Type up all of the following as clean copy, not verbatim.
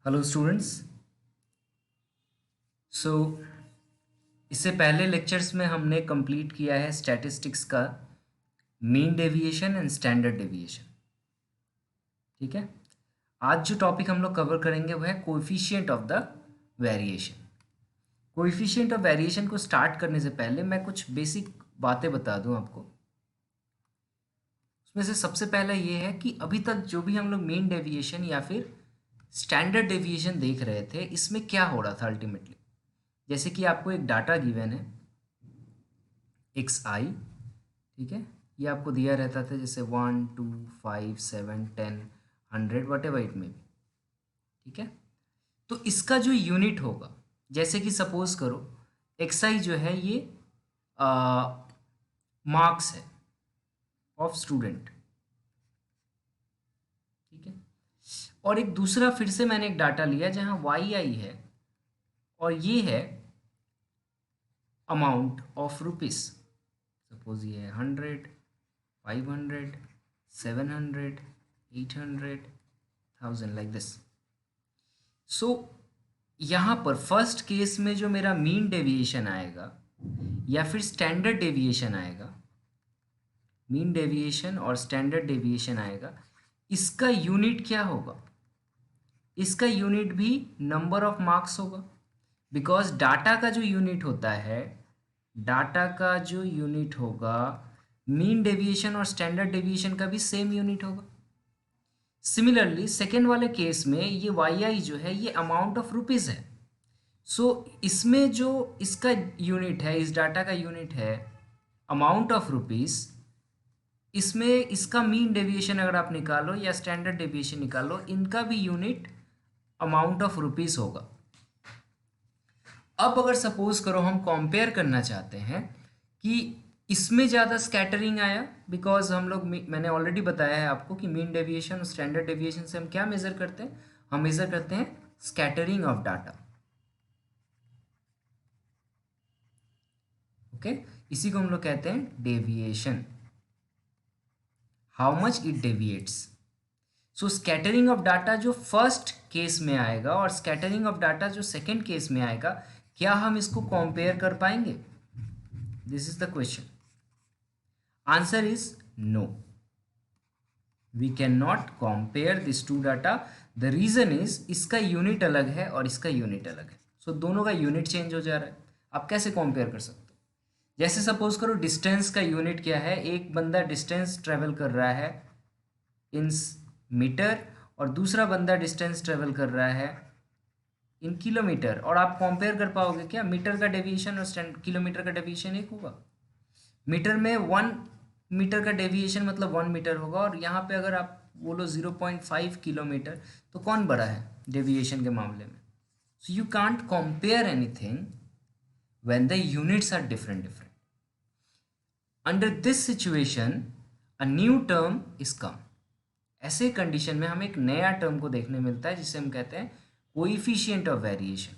Hello students. सो इससे पहले lectures में हमने कंप्लीट किया है स्टैटिस्टिक्स का mean deviation and standard deviation. ठीक है, आज जो टॉपिक हम लोग कवर करेंगे वो है coefficient of the variation. Coefficient of variation को स्टार्ट करने से पहले मैं कुछ बेसिक बातें बता दूं आपको। उसमें से सबसे पहला ये है कि अभी तक जो भी हम लोग मीन डेविएशन या फिर स्टैंडर्ड डेविएशन देख रहे थे, इसमें क्या हो रहा था अल्टीमेटली। जैसे कि आपको एक डाटा गिवन है एक्स आई, ठीक है, ये आपको दिया रहता था जैसे 1 2 5 7 10 100 वट एवर इट में भी। ठीक है, तो इसका जो यूनिट होगा, जैसे कि सपोज करो एक्स आई जो है ये मार्क्स है ऑफ स्टूडेंट। ठीक है, और एक दूसरा फिर से मैंने एक डाटा लिया जहां वाई आई है और ये है अमाउंट ऑफ रुपीस। सपोज ये है 100 500 700 800 1000 लाइक दिस। सो यहाँ पर फर्स्ट केस में जो मेरा मीन डेविएशन आएगा या फिर स्टैंडर्ड डेविएशन आएगा, मीन डेविएशन और स्टैंडर्ड डेविएशन आएगा, इसका यूनिट क्या होगा? इसका यूनिट भी नंबर ऑफ मार्क्स होगा, बिकॉज डाटा का जो यूनिट होता है, डाटा का जो यूनिट होगा मीन डेविएशन और स्टैंडर्ड डेविएशन का भी सेम यूनिट होगा। सिमिलरली सेकेंड वाले केस में ये वाई आई जो है ये अमाउंट ऑफ रुपीज़ है। सो इसमें जो इसका यूनिट है, इस डाटा का यूनिट है अमाउंट ऑफ रुपीज़, इसमें इसका मीन डेविएशन अगर आप निकालो या स्टैंडर्ड डेविएशन निकालो, इनका भी यूनिट अमाउंट ऑफ रुपीज़ होगा। अब अगर सपोज करो हम कंपेयर करना चाहते हैं कि इसमें ज़्यादा स्कैटरिंग आया, बिकॉज हम लोग मैंने ऑलरेडी बताया है आपको कि मीन डेविएशन और स्टैंडर्ड डेविएशन से हम क्या मेज़र करते हैं, हम मेज़र करते हैं स्कैटरिंग ऑफ डाटा। ओके, इसी को हम लोग कहते हैं deviation, how much it deviates. So scattering of data जो फर्स्ट केस में आएगा और स्कैटरिंग ऑफ डाटा जो सेकेंड केस में आएगा, क्या हम इसको कंपेयर कर पाएंगे? This is the question. Answer is no, we can not compare this two data. The reason is इसका यूनिट अलग है और इसका यूनिट अलग है। सो दोनों का यूनिट चेंज हो जा रहा है। आप कैसे कंपेयर कर सकते हो? जैसे सपोज करो डिस्टेंस का यूनिट क्या है, एक बंदा डिस्टेंस ट्रेवल कर रहा है इन मीटर और दूसरा बंदा डिस्टेंस ट्रेवल कर रहा है इन किलोमीटर, और आप कंपेयर कर पाओगे क्या? मीटर का डेविएशन और किलोमीटर का डेविएशन एक होगा। मीटर में 1 मीटर का डेविएशन मतलब 1 मीटर होगा, और यहाँ पे अगर आप बोलो 0.5 किलोमीटर, तो कौन बड़ा है डेविएशन के मामले में? So you can't compare anything when the units are different. Under this situation a new term is come. ऐसे कंडीशन में हमें एक नया टर्म को देखने मिलता है जिसे हम कहते हैं कोएफिशिएंट ऑफ वेरिएशन,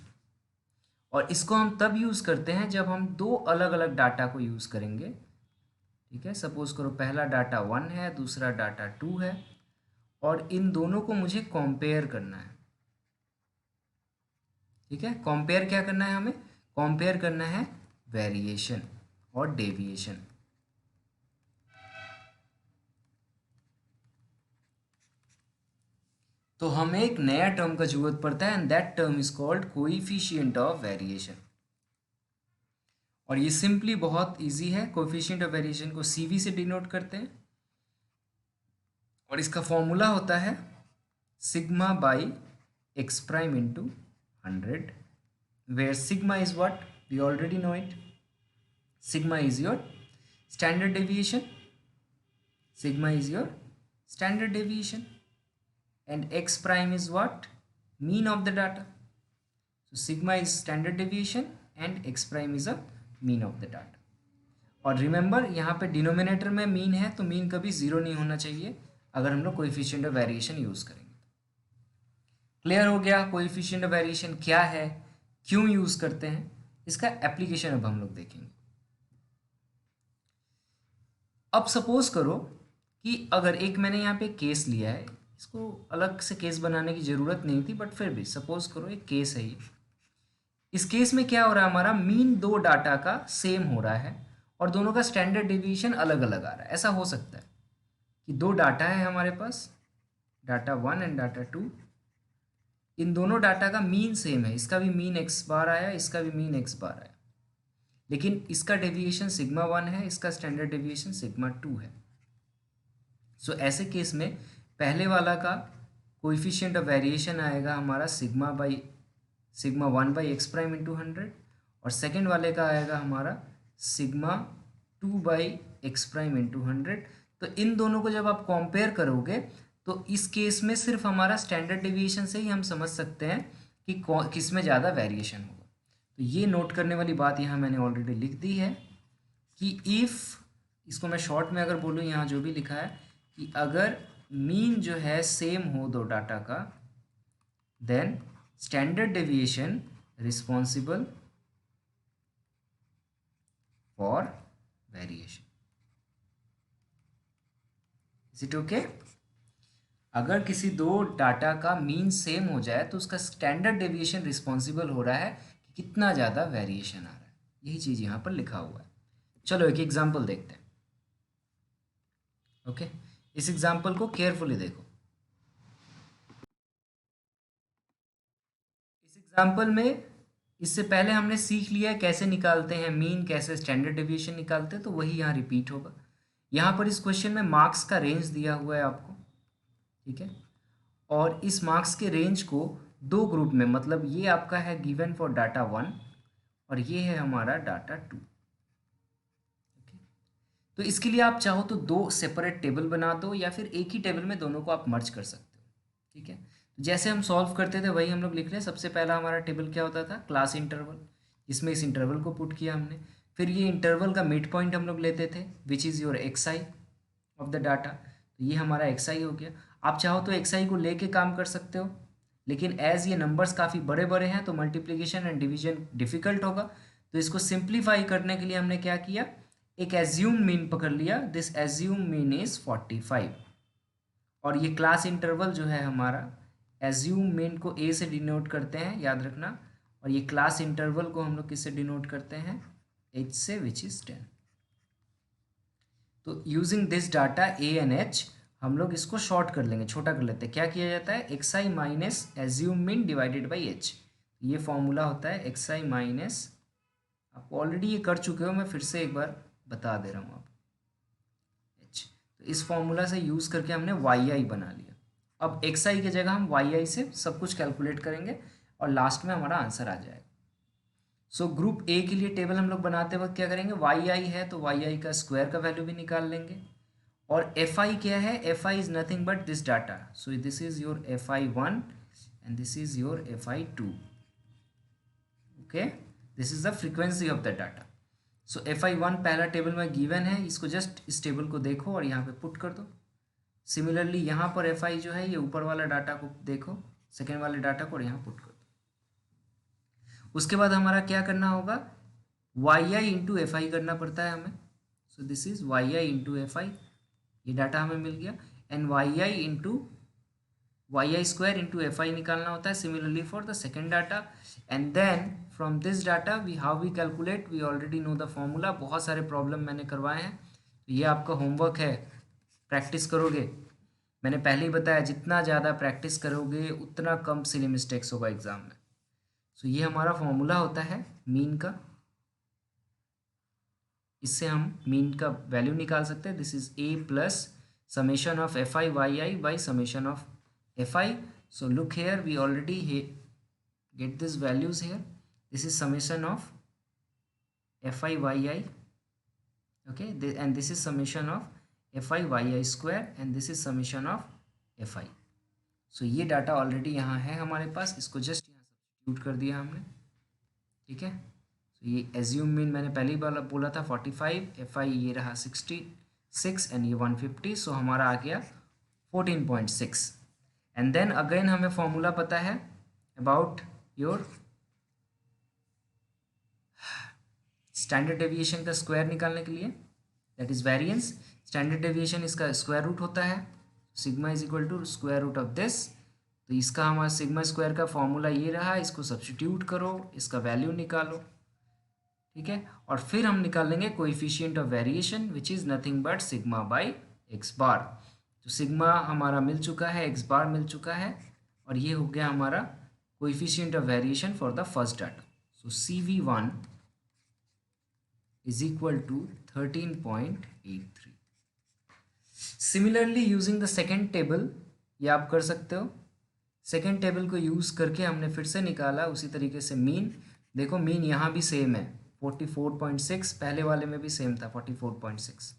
और इसको हम तब यूज़ करते हैं जब हम दो अलग अलग डाटा को यूज़ करेंगे। ठीक है, सपोज करो पहला डाटा 1 है, दूसरा डाटा 2 है, और इन दोनों को मुझे कंपेयर करना है। ठीक है, कंपेयर क्या करना है हमें? कंपेयर करना है वेरिएशन और डेविएशन। तो हमें एक नया टर्म का जरूरत पड़ता है, and that term is called coefficient of variation. और ये सिंपली बहुत इजी है। कोएफिशिएंट ऑफ वेरिएशन को सीवी से डिनोट करते हैं, और इसका फॉर्मूला होता है sigma by x prime into 100, where sigma is what we already know it. Sigma is your standard deviation, sigma is your standard deviation, and x prime is what? Mean of the data. So sigma is standard deviation and x prime is a mean of the data. और remember यहाँ पे denominator में mean है, तो mean कभी zero नहीं होना चाहिए अगर हम लोग कोएफिशिएंट ऑफ वेरिएशन यूज करेंगे। क्लियर हो गया कोएफिशिएंट ऑफ वेरिएशन क्या है, क्यों यूज करते हैं, इसका एप्लीकेशन अब हम लोग देखेंगे। अब सपोज करो कि अगर एक मैंने यहाँ पे केस लिया है, इसको अलग से केस बनाने की ज़रूरत नहीं थी, बट फिर भी सपोज करो एक केस है ये। इस केस में क्या हो रहा है, हमारा मीन दो डाटा का सेम हो रहा है और दोनों का स्टैंडर्ड डेविएशन अलग अलग आ रहा है। ऐसा हो सकता है कि दो डाटा है हमारे पास, डाटा 1 एंड डाटा 2, इन दोनों डाटा का मीन सेम है, इसका भी मीन x बार आया, इसका भी मीन x बार आया, लेकिन इसका डेविएशन सिग्मा 1 है, इसका स्टैंडर्ड डेविएशन सिग्मा 2 है। सो ऐसे केस में पहले वाला का कोएफिशिएंट ऑफ वेरिएशन आएगा हमारा sigma 1 by x prime into 100, और सेकेंड वाले का आएगा हमारा sigma 2 by x prime into 100। तो इन दोनों को जब आप कंपेयर करोगे तो इस केस में सिर्फ हमारा स्टैंडर्ड डेविएशन से ही हम समझ सकते हैं कि किस में ज़्यादा वेरिएशन होगा। तो ये नोट करने वाली बात यहाँ मैंने ऑलरेडी लिख दी है कि इफ़, इसको मैं शॉर्ट में अगर बोलूँ, यहाँ जो भी लिखा है कि अगर मीन जो है सेम हो दो डाटा का, then standard deviation responsible for variation. Is it okay? अगर किसी दो डाटा का मीन सेम हो जाए तो उसका स्टैंडर्ड डेविएशन रिस्पॉन्सिबल हो रहा है कि कितना ज़्यादा वेरिएशन आ रहा है। यही चीज़ यहाँ पर लिखा हुआ है। चलो एक एग्जाम्पल देखते हैं। ओके, इस एग्जाम्पल को केयरफुली देखो। इस एग्जाम्पल में इससे पहले हमने सीख लिया कैसे निकालते हैं मीन, कैसे स्टैंडर्ड डेविएशन निकालते हैं, तो वही यहाँ रिपीट होगा। यहाँ पर इस क्वेश्चन में मार्क्स का रेंज दिया हुआ है आपको, ठीक है, और इस मार्क्स के रेंज को दो ग्रुप में, मतलब ये आपका है गिवन फॉर डाटा 1 और ये है हमारा डाटा 2। तो इसके लिए आप चाहो तो दो सेपरेट टेबल बना दो या फिर एक ही टेबल में दोनों को आप मर्ज कर सकते हो, ठीक है। तो जैसे हम सॉल्व करते थे वही हम लोग लिख रहे हैं। सबसे पहला हमारा टेबल क्या होता था, क्लास इंटरवल, इसमें इस इंटरवल को पुट किया हमने। फिर ये इंटरवल का मिड पॉइंट हम लोग लेते थे which is your x I of the data, तो ये हमारा एक्स आई हो गया। आप चाहो तो एक्स आई को लेके काम कर सकते हो, लेकिन एज ये नंबर्स काफ़ी बड़े बड़े हैं तो मल्टीप्लिकेशन एंड डिवीजन डिफिकल्ट होगा। तो इसको सिंप्लीफाई करने के लिए हमने क्या किया, एक एज्यूम मीन पकड़ लिया। दिस एज्यूम मीन इज 45, और ये क्लास इंटरवल जो है हमारा, एज्यूम मीन को ए से डिनोट करते हैं, याद रखना, और ये क्लास इंटरवल को हम लोग किससे डिनोट करते हैं, एच से, विच इज 10। तो using this data A and H हम लोग इसको शॉर्ट कर लेंगे, छोटा कर लेते हैं। क्या किया जाता है, x i minus assume mean divided by H, ये फॉर्मूला होता है एक्स आई माइनस, आप ऑलरेडी ये कर चुके हो, मैं फिर से एक बार बता दे रहा हूँ आप, एच। तो इस फॉर्मूला से यूज़ करके हमने वाई आई बना लिया। अब एक्स आई की जगह हम वाई आई से सब कुछ कैलकुलेट करेंगे और लास्ट में हमारा आंसर आ जाएगा। सो ग्रुप ए के लिए टेबल हम लोग बनाते वक्त क्या करेंगे, वाई आई है तो वाई आई का स्क्वायर का वैल्यू भी निकाल लेंगे, और एफ आई क्या है, F I is nothing but this data, so this is your F I 1 and this is your F I 2। Okay, this is the frequency of the data. So F I 1 पहला table में given है, इसको just इस table को देखो और यहाँ पे पुट कर दो। सिमिलरली यहाँ पर एफ आई जो है, ये ऊपर वाला डाटा को देखो, सेकेंड वाले डाटा को, और यहाँ पुट कर दो। उसके बाद हमारा क्या करना होगा, y i into f i करना पड़ता है हमें। So this is y i into f i, ये डाटा हमें मिल गया, and y i into y i square into f i निकालना होता है, similarly for the second data. And then from this data we how we calculate, we already know the formula, बहुत सारे problem मैंने करवाए हैं, तो ये आपका होमवर्क है, प्रैक्टिस करोगे। मैंने पहले ही बताया जितना ज़्यादा प्रैक्टिस करोगे उतना कम सिली मिस्टेक्स होगा एग्जाम में। सो ये हमारा फॉर्मूला होता है मीन का, इससे हम मीन का वैल्यू निकाल सकते हैं। This is a plus summation of f i y i by summation of f i. So look here, we already get these values here. This is summation of fi yi, okay, and this is summation of fi yi square, and this is summation of fi. so ये data already यहाँ है हमारे पास, इसको just यहाँ substitute कर दिया हमने, ठीक है। so ये एज्यूम मीन मैंने पहली बार बोला था 45, fi ये रहा 66 एंड ये 150, सो हमारा आ गया 14.6। एंड देन अगेन हमें फॉर्मूला पता है अबाउट योर स्टैंडर्ड डेविएशन का स्क्वायर निकालने के लिए, that is variance. Standard deviation इसका स्क्वायर रूट होता है, sigma is equal to square root of this. तो इसका हमारा सिग्मा स्क्वायर का फॉर्मूला ये रहा, इसको सब्स्टिट्यूट करो, इसका वैल्यू निकालो, ठीक है। और फिर हम निकालेंगे coefficient of variation which is nothing but sigma by x bar. तो सिग्मा हमारा मिल चुका है, एक्स बार मिल चुका है, और ये हो गया हमारा coefficient of variation for the first data. So CV1 is equal to 13.83। Similarly using the second table, ये आप कर सकते हो। सेकेंड टेबल को यूज़ करके हमने फिर से निकाला उसी तरीके से मीन। देखो मीन यहाँ भी सेम है 44.6, पहले वाले में भी सेम था 44.6,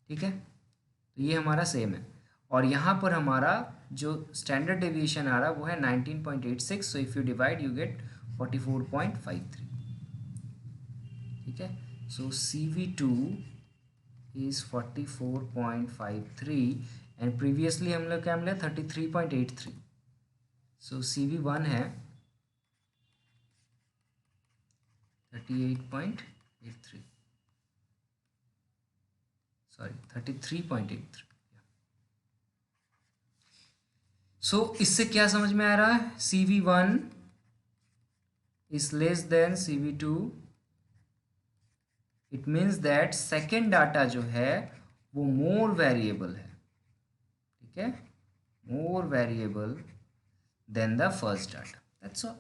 ठीक है। तो ये हमारा सेम है, और यहाँ पर हमारा जो स्टैंडर्ड डेविएशन आ रहा है वो है 19.86। So if you divide you get 44.53, ठीक है। सो CV2 is 44.53 एंड प्रीवियसली हम लोग क्या मिला 33.83। सो CV1 है 38.83, सॉरी 33.83। सो इससे क्या समझ में आ रहा है, CV1 is less than CV2। It means that second data जो है वो मोर वेरिएबल है, ठीक है, more variable than the first data, that's all.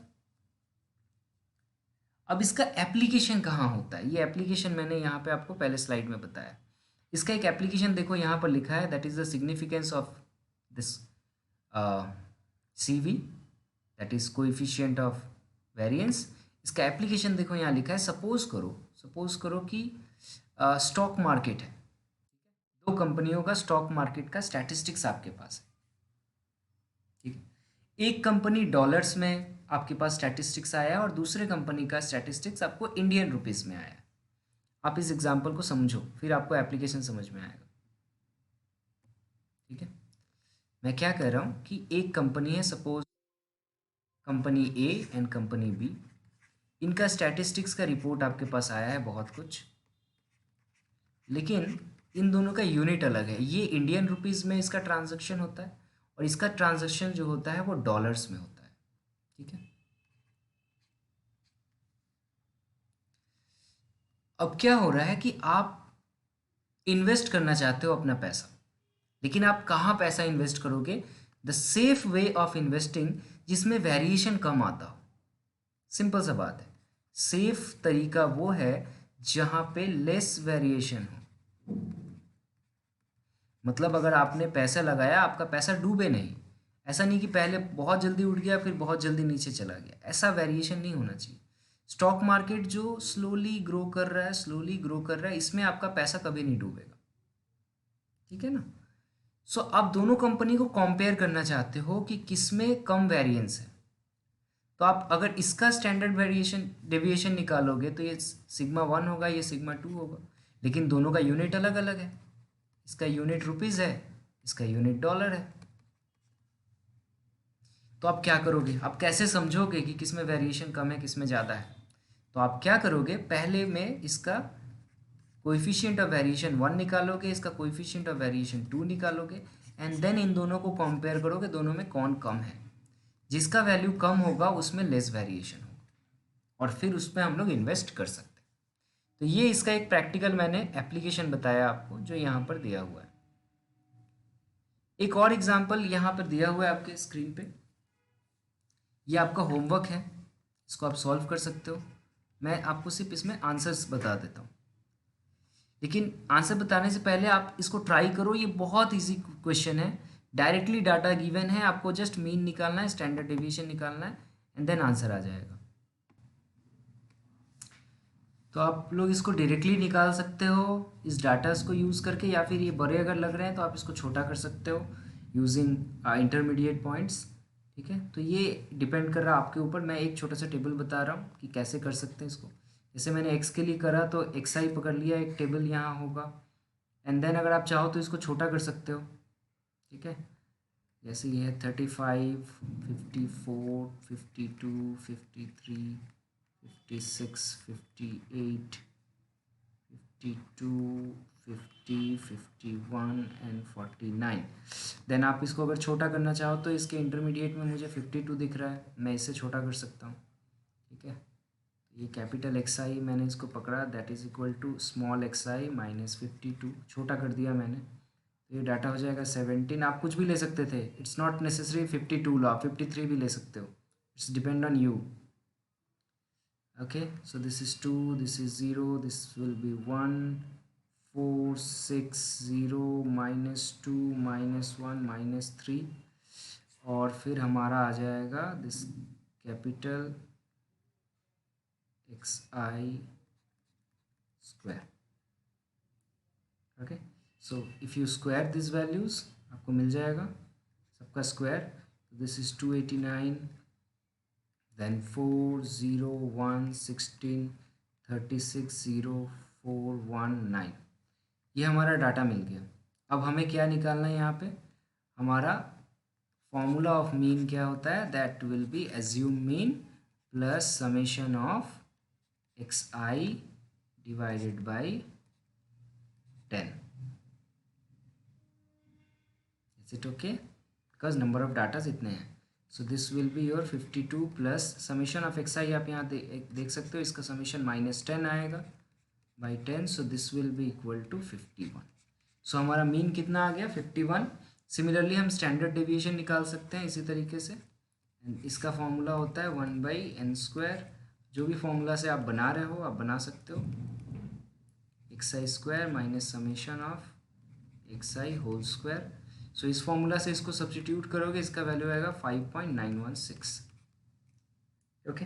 अब इसका एप्लीकेशन कहाँ होता है, ये एप्लीकेशन मैंने यहाँ पे आपको पहले स्लाइड में बताया। इसका एक एप्लीकेशन देखो यहाँ पर लिखा है, that is the significance of this CV, that is coefficient of variance. इसका एप्लीकेशन देखो यहाँ लिखा है, सपोज करो कि स्टॉक मार्केट है, दो कंपनियों का स्टॉक मार्केट का स्टैटिस्टिक्स आपके पास है, ठीक है। एक कंपनी डॉलर्स में आपके पास स्टैटिस्टिक्स आया है और दूसरे कंपनी का स्टैटिस्टिक्स आपको इंडियन रुपीस में आया है। आप इस एग्जांपल को समझो, फिर आपको एप्लीकेशन समझ में आएगा, ठीक है। मैं क्या कह रहा हूँ कि एक कंपनी है, suppose company A and company B, इनका स्टैटिस्टिक्स का रिपोर्ट आपके पास आया है बहुत कुछ, लेकिन इन दोनों का यूनिट अलग है। ये इंडियन रुपीस में इसका ट्रांजैक्शन होता है और इसका ट्रांजैक्शन जो होता है वो डॉलर्स में होता है, ठीक है। अब क्या हो रहा है कि आप इन्वेस्ट करना चाहते हो अपना पैसा, लेकिन आप कहाँ पैसा इन्वेस्ट करोगे, the safe way of investing जिसमें वेरिएशन कम आता हो। सिंपल सा बात है, सेफ तरीका वो है जहाँ पे लेस वेरिएशन हो। मतलब अगर आपने पैसा लगाया, आपका पैसा डूबे नहीं, ऐसा नहीं कि पहले बहुत जल्दी उठ गया फिर बहुत जल्दी नीचे चला गया, ऐसा वेरिएशन नहीं होना चाहिए। स्टॉक मार्केट जो स्लोली ग्रो कर रहा है, इसमें आपका पैसा कभी नहीं डूबेगा, ठीक है ना। सो आप दोनों कंपनी को कंपेयर करना चाहते हो कि किसमें कम वेरिएंस है, तो आप अगर इसका स्टैंडर्ड डेविएशन निकालोगे तो ये सिग्मा 1 होगा, ये सिग्मा 2 होगा, लेकिन दोनों का यूनिट अलग अलग है। इसका यूनिट रुपीज़ है, इसका यूनिट डॉलर है। तो आप क्या करोगे, आप कैसे समझोगे कि किस में वेरिएशन कम है किस में ज़्यादा है। तो आप क्या करोगे, पहले में इसका कोएफिशिएंट ऑफ वेरिएशन 1 निकालोगे, इसका कोएफिशिएंट ऑफ वेरिएशन 2 निकालोगे, एंड देन इन दोनों को कंपेयर करोगे, दोनों में कौन कम है। जिसका वैल्यू कम होगा उसमें लेस वेरिएशन होगा, और फिर उस पर हम लोग इन्वेस्ट कर सकते हैं। तो ये इसका एक प्रैक्टिकल मैंने एप्लीकेशन बताया आपको जो यहाँ पर दिया हुआ है। एक और एग्जांपल यहाँ पर दिया हुआ है आपके स्क्रीन पे, ये आपका होमवर्क है, इसको आप सॉल्व कर सकते हो। मैं आपको सिर्फ इसमें आंसर्स बता देता हूँ, लेकिन आंसर बताने से पहले आप इसको ट्राई करो। ये बहुत इजी क्वेश्चन है, डायरेक्टली डाटा गिवन है, आपको जस्ट मीन निकालना है, स्टैंडर्ड डेविएशन निकालना है, एंड देन आंसर आ जाएगा। तो आप लोग इसको डायरेक्टली निकाल सकते हो इस डाटा को यूज़ करके, या फिर ये बड़े अगर लग रहे हैं तो आप इसको छोटा कर सकते हो यूजिंग इंटरमीडिएट पॉइंट्स, ठीक है। तो ये डिपेंड कर रहा है आपके ऊपर। मैं एक छोटा सा टेबल बता रहा हूँ कि कैसे कर सकते हैं इसको। जैसे मैंने एक्स के लिए करा तो एक्स आई पकड़ लिया, एक टेबल यहाँ होगा, एंड देन अगर आप चाहो तो इसको छोटा कर सकते हो, ठीक है। जैसे ये है 35, 54, 52, 53, 56, 58, 52, 50, 51 एंड 49। देन आप इसको अगर छोटा करना चाहो तो इसके इंटरमीडिएट में मुझे 52 दिख रहा है, मैं इससे छोटा कर सकता हूँ। ठीक है, ये कैपिटल एक्स आई मैंने इसको पकड़ा, that is equal to small x i minus 52, छोटा कर दिया मैंने, तो ये डाटा हो जाएगा 17। आप कुछ भी ले सकते थे, इट्स नॉट नेसेसरी 52 लो, आप 53 भी ले सकते हो, it's depend on you. okay, so this is 2, this is 0, this will be 1, 4, 6, 0, minus 2, minus 1, minus 3, और फिर हमारा आ जाएगा this capital x i square. Okay, so if you square this values आपको मिल जाएगा सबका स्क्वायर, दिस इज़ 289, then 4, 0, 1, 16, 36, 0, 4, 1, 9, ये हमारा डाटा मिल गया। अब हमें क्या निकालना है यहाँ पे, हमारा फॉर्मूला ऑफ मीन क्या होता है, that will be assume mean plus summation of x i divided by 10। Is it okay, because number of datas इतने हैं। So this will be your 52 plus summation of x i, आप यहाँ देख सकते हो, इसका समेशन -10 आएगा by 10, so this will be equal to 51। सो हमारा मीन कितना आ गया, 51। सिमिलरली हम स्टैंडर्ड डेविएशन निकाल सकते हैं इसी तरीके से, एंड इसका फॉर्मूला होता है 1/n²। जो भी फॉर्मूला से आप बना रहे हो आप बना सकते हो, x i square minus summation of x i whole square. So इस फॉर्मूला से इसको सब्सटीट्यूट करोगे, इसका वैल्यू आएगा 5.916। ओके,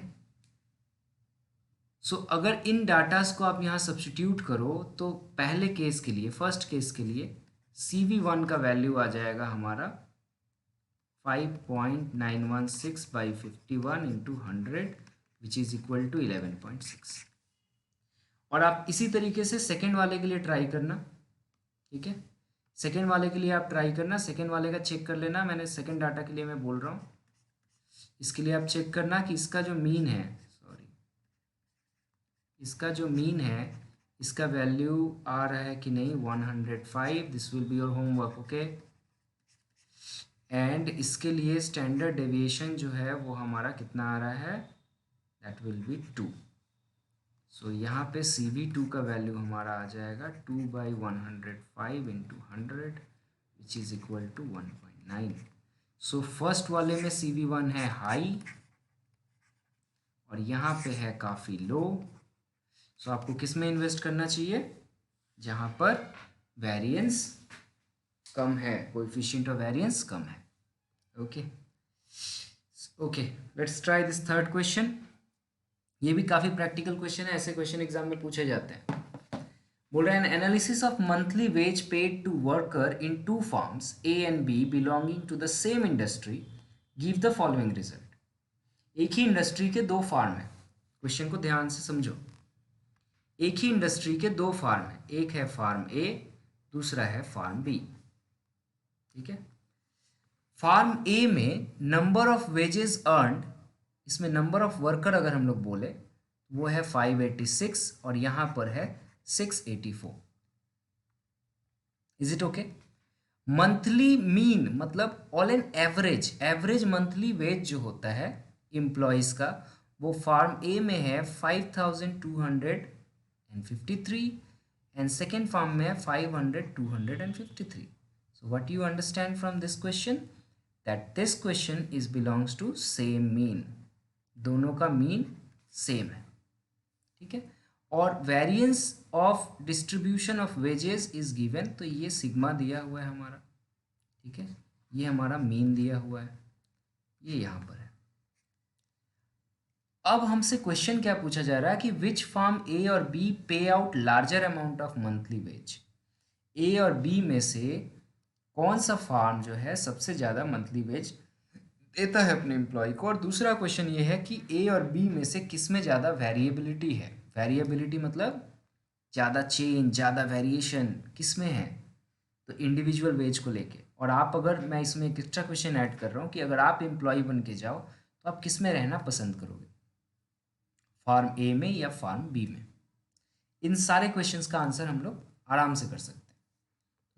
सो अगर इन डाटास को आप यहाँ सब्सटीट्यूट करो तो पहले केस के लिए, फर्स्ट केस के लिए CV1 का वैल्यू आ जाएगा हमारा 5.916 by 51 into 100 which is equal to 11.6। और आप इसी तरीके से सेकेंड वाले के लिए ट्राई करना। ठीक है, सेकेंड वाले के लिए आप ट्राई करना, सेकेंड वाले का चेक कर लेना, मैंने सेकेंड डाटा के लिए मैं बोल रहा हूँ, इसके लिए आप चेक करना कि इसका जो मीन है, इसका जो मीन है इसका वैल्यू आ रहा है कि नहीं 105। This will be your homework. Okay, and इसके लिए स्टैंडर्ड डेविएशन जो है वो हमारा कितना आ रहा है, दैट विल बी 2। सो यहाँ पे CV2 का वैल्यू हमारा आ जाएगा 2/105 into 100 which is equal to 1.9। So first वाले में CV1 है हाई और यहाँ पे है काफ़ी लो। सो आपको किस में इन्वेस्ट करना चाहिए, जहाँ पर वेरिएंस कम है, कोएफिशिएंट ऑफ वेरिएंस कम है। Okay okay, let's try this third question. ये भी काफ़ी प्रैक्टिकल क्वेश्चन है, ऐसे क्वेश्चन एग्जाम में पूछे जाते हैं। बोल रहे हैं analysis of monthly wage paid to worker in 2 firms A and B belonging to the same industry give the following result. एक ही इंडस्ट्री के 2 फार्म हैं, क्वेश्चन को ध्यान से समझो। एक ही इंडस्ट्री के 2 फार्म हैं, एक है फार्म ए, दूसरा है फार्म बी। ठीक है, फार्म ए में नंबर ऑफ वेजेस अर्नड, इसमें नंबर ऑफ वर्कर अगर हम लोग बोले वो है 586 और यहाँ पर है 684। Is it okay, monthly mean मतलब all an average, average monthly wage जो होता है एम्प्लॉयज का वो फार्म ए में है 5253 एंड सेकेंड फार्म में है 253। So what you understand from this question, that this question is belongs to same mean, दोनों का मीन सेम है। ठीक है, और variance of distribution of wages is given, तो ये सिग्मा दिया हुआ है हमारा। ठीक है, ये हमारा मीन दिया हुआ है, ये यहाँ पर है। अब हमसे क्वेश्चन क्या पूछा जा रहा है कि विच फार्म ए और B pay out larger amount of monthly wage. A और बी में से कौन सा फार्म जो है सबसे ज़्यादा मंथली वेज देता है अपने एम्प्लॉय को। और दूसरा क्वेश्चन ये है कि ए और बी में से किस में ज़्यादा वेरिएबिलिटी है। वेरिएबिलिटी मतलब ज़्यादा चेंज, ज़्यादा वेरिएशन किस में है, तो इंडिविजुअल वेज को लेके। और आप अगर, मैं इसमें एक एक्स्ट्रा क्वेश्चन ऐड कर रहा हूँ कि अगर आप एम्प्लॉय बन के जाओ तो आप किस में रहना पसंद करोगे, फार्म ए में या फार्म बी में। इन सारे क्वेश्चंस का आंसर हम लोग आराम से कर सकते हैं।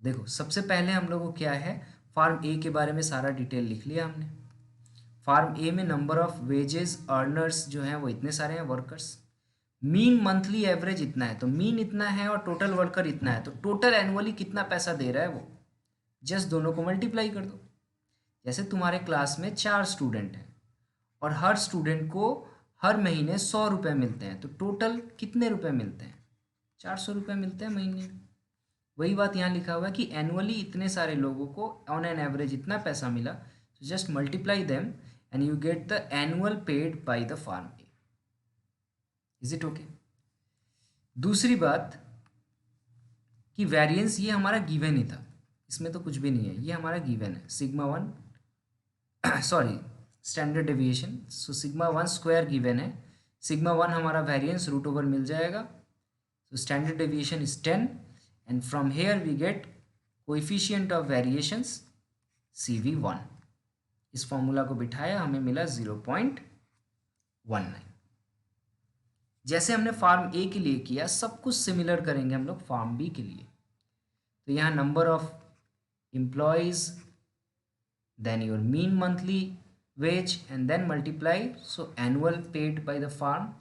देखो सबसे पहले हम लोग को क्या है, फार्म ए के बारे में सारा डिटेल लिख लिया हमने। फार्म ए में नंबर ऑफ वेजेस अर्नर्स जो हैं वो इतने सारे हैं वर्कर्स, मीन मंथली एवरेज इतना है, तो मीन इतना है और टोटल वर्कर इतना है, तो टोटल एनुअली कितना पैसा दे रहा है वो, जस्ट दोनों को मल्टीप्लाई कर दो। जैसे तुम्हारे क्लास में 4 स्टूडेंट हैं और हर स्टूडेंट को हर महीने 100 रुपये मिलते हैं, तो टोटल कितने रुपए मिलते हैं, 400 रुपये मिलते हैं महीने में। वही बात यहाँ लिखा हुआ है कि एनुअली इतने सारे लोगों को ऑन एन एवरेज इतना पैसा मिला, तो just multiply them and you get the annual paid by the farm A. Is it okay? दूसरी बात कि वेरिएंस ये हमारा गिवन ही था, इसमें तो कुछ भी नहीं है, ये हमारा गिवन है sigma 1 sorry standard deviation, so sigma 1 square given है, सिग्मा 1 हमारा वेरिएंस रूट ओवर मिल जाएगा, so standard deviation is 10 and from here we get coefficient of variations CV1। इस फॉर्मूला को बिठाया हमें मिला 0.19। जैसे हमने फार्म ए के लिए किया सब कुछ सिमिलर करेंगे हम लोग फार्म बी के लिए। तो यहाँ number of employees, then your mean monthly wage and then multiply, so annual paid by the farm.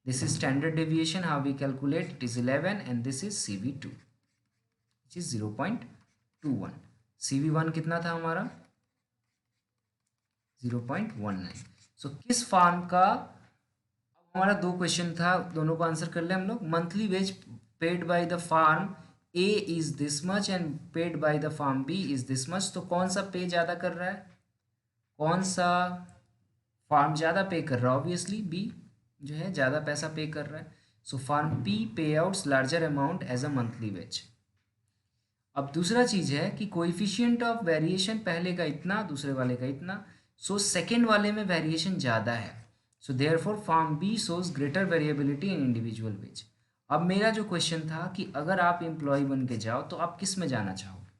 This is standard deviation, how we calculate, it is 11 and this is CV2 which is 0.21। CV1 कितना था हमारा 0.19। सो किस farm का, हमारा दो question था, दोनों को आंसर कर ले हम लोग। Monthly wage paid by the farm A is this much and paid by the farm B is this much, तो कौन सा पे ज़्यादा कर रहा है, कौन सा फार्म ज़्यादा पे कर रहा है, ऑब्वियसली बी जो है ज़्यादा पैसा पे कर रहा है। So farm P pay outs larger amount as a monthly wage. अब दूसरा चीज़ है कि कोएफिशिएंट ऑफ वेरिएशन पहले का इतना दूसरे वाले का इतना, सो सेकेंड वाले में वेरिएशन ज़्यादा है, so therefore firm B shows greater variability in individual wage. अब मेरा जो क्वेश्चन था कि अगर आप एम्प्लॉय बन के जाओ तो आप किस में जाना चाहोगे,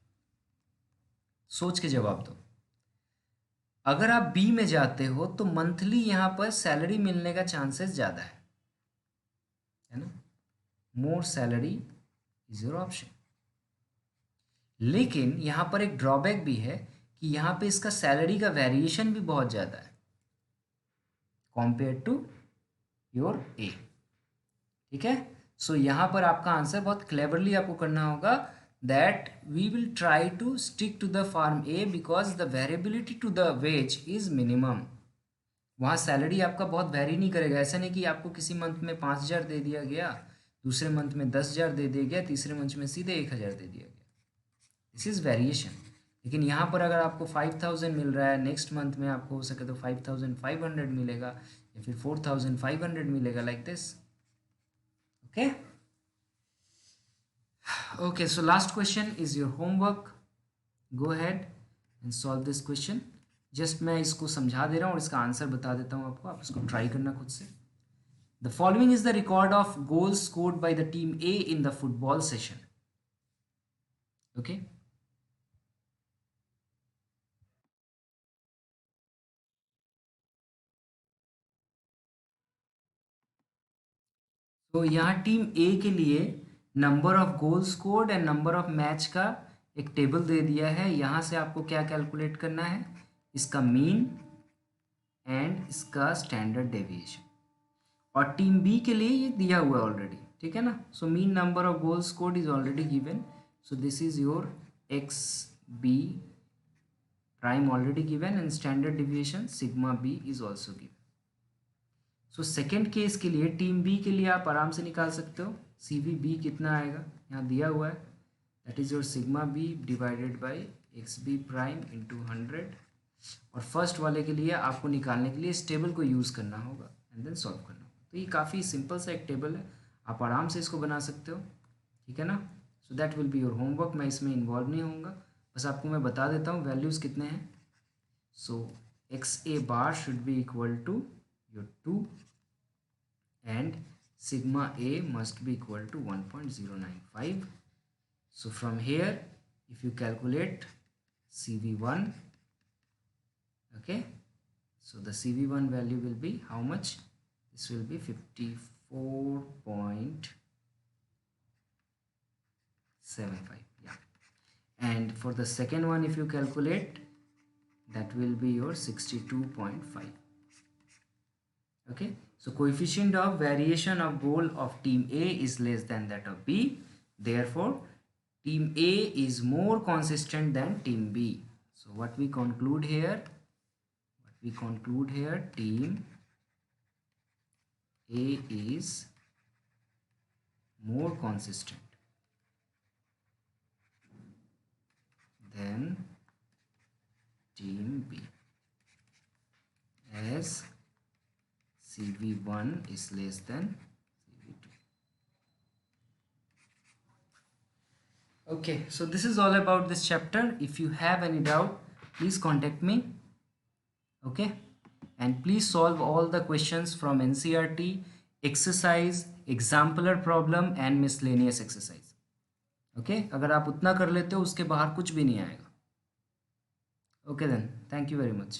सोच के जवाब दो। अगर आप बी में जाते हो तो मंथली यहाँ पर सैलरी मिलने का चांसेस ज़्यादा है ना, more salary is your option. लेकिन यहाँ पर एक ड्रॉबैक भी है कि यहाँ पे इसका सैलरी का वेरिएशन भी बहुत ज़्यादा है कंपेयर टू योर ए। ठीक है, सो यहाँ पर आपका आंसर बहुत क्लेवरली आपको करना होगा, that we will try to stick to the farm A because the variability to the wage is minimum। वहाँ सैलरी आपका बहुत वेरी नहीं करेगा, ऐसा नहीं कि आपको किसी मंथ में 5,000 दे दिया गया, दूसरे मंथ में 10,000 दे दिया गया, तीसरे मंथ में सीधे 1,000 दे दिया गया, दिस इज़ वेरिएशन। लेकिन यहाँ पर अगर आपको 5,000 मिल रहा है, नेक्स्ट मंथ में आपको हो सके तो 5,500 मिलेगा या फिर 4,500 मिलेगा, like this. Okay Okay, so last question is your homework. Go ahead and solve this question. Just मैं इसको समझा दे रहा हूँ और इसका आंसर बता देता हूँ आपको, आप इसको ट्राई करना खुद से। The following is the record of goals scored by the team A in the football session. Okay. तो यहाँ टीम ए के लिए number of goal scored and number of match का एक टेबल दे दिया है। यहाँ से आपको क्या कैलकुलेट करना है, इसका मीन एंड इसका स्टैंडर्ड डेविएशन। और टीम बी के लिए ये दिया हुआ है ऑलरेडी, ठीक है ना। So mean number of goal scored is already given, so this is your X B prime already given and standard deviation sigma B is also given. So second case के लिए टीम बी के लिए आप आराम से निकाल सकते हो, सी वी बी कितना आएगा यहाँ दिया हुआ है, that is your sigma B divided by X B prime into 100। और फर्स्ट वाले के लिए आपको निकालने के लिए इस टेबल को यूज़ करना होगा एंड देन सॉल्व करना होगा। तो ये काफ़ी सिंपल सा एक टेबल है, आप आराम से इसको बना सकते हो, ठीक है ना। So that will be your homework, मैं इसमें इन्वॉल्व नहीं होऊंगा, बस आपको मैं बता देता हूँ वैल्यूज़ कितने हैं। So x A bar should be equal to your 2 and sigma a must be equal to 1.095. So from here if you calculate CV1, okay, so the CV1 value will be how much, this will be 54. 75, yeah. And for the second one, if you calculate, that will be your 62.5. Okay, so coefficient of variation of goal of team A is less than that of B. Therefore, team A is more consistent than team B. So what we conclude here? Team A is more consistent than team B, as CV1 is less than CV2. Okay, so this is all about this chapter. If you have any doubt, please contact me. Okay, and please solve all the questions from NCERT, exercise, exemplar problem and miscellaneous exercise. Okay, अगर आप उतना कर लेते हो उसके बाहर कुछ भी नहीं आएगा. Okay then, thank you very much.